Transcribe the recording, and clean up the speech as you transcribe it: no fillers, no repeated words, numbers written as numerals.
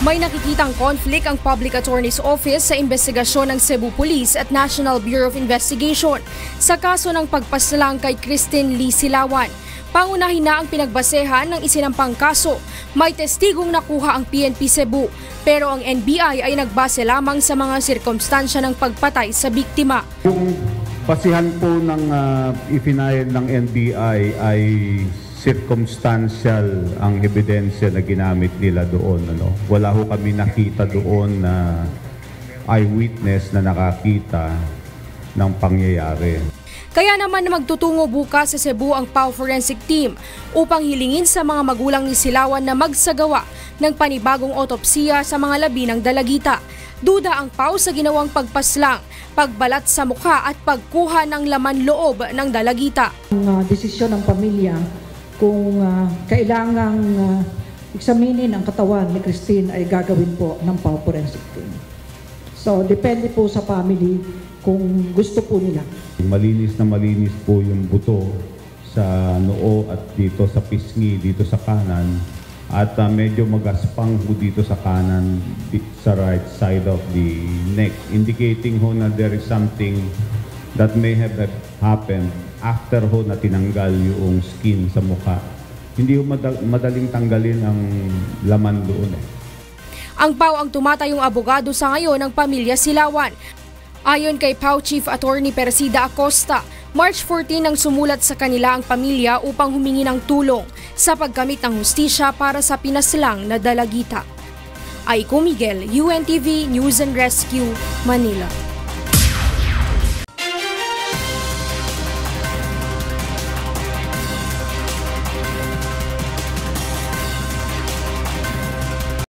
May nakikitang conflict ang Public Attorney's Office sa investigasyon ng Cebu Police at National Bureau of Investigation sa kaso ng pagpaslang kay Christine Lee Silawan. Pangunahin na ang pinagbasehan ng isinampang kaso. May testigong nakuha ang PNP Cebu, pero ang NBI ay nagbase lamang sa mga sirkumstansya ng pagpatay sa biktima. Yung basihan po ng ipinayad ng NBI ay circumstantial ang ebidensya na ginamit nila doon. Wala ho kami nakita doon na eyewitness na nakakita ng pangyayari. Kaya naman magtutungo bukas sa Cebu ang PAO Forensic Team upang hilingin sa mga magulang ni Silawan na magsagawa ng panibagong otopsiya sa mga labi ng dalagita. Duda ang PAO sa ginawang pagpaslang, pagbalat sa mukha at pagkuha ng laman loob ng dalagita. Ang desisyon ng pamilya kung kailangang eksaminin ang katawan ni Christine ay gagawin po ng PAO Forensic Team. So, depende po sa family kung gusto po nila. Malinis na malinis po yung buto sa noo at dito sa pisngi, dito sa kanan. At medyo magaspang po dito sa kanan, sa right side of the neck. Indicating ho na there is something that may have happened after ho na tinanggal yung skin sa mukha. Hindi ho madaling tanggalin ang laman doon. Ang PAO ang tumatayong abogado sa ngayon ng pamilya Silawan. Ayon kay PAO Chief Attorney Persida Acosta, March 14 nang sumulat sa kanila ang pamilya upang humingi ng tulong sa pagkamit ng hustisya para sa pinaslang na dalagita. Aiko Miguel, UNTV News and Rescue, Manila.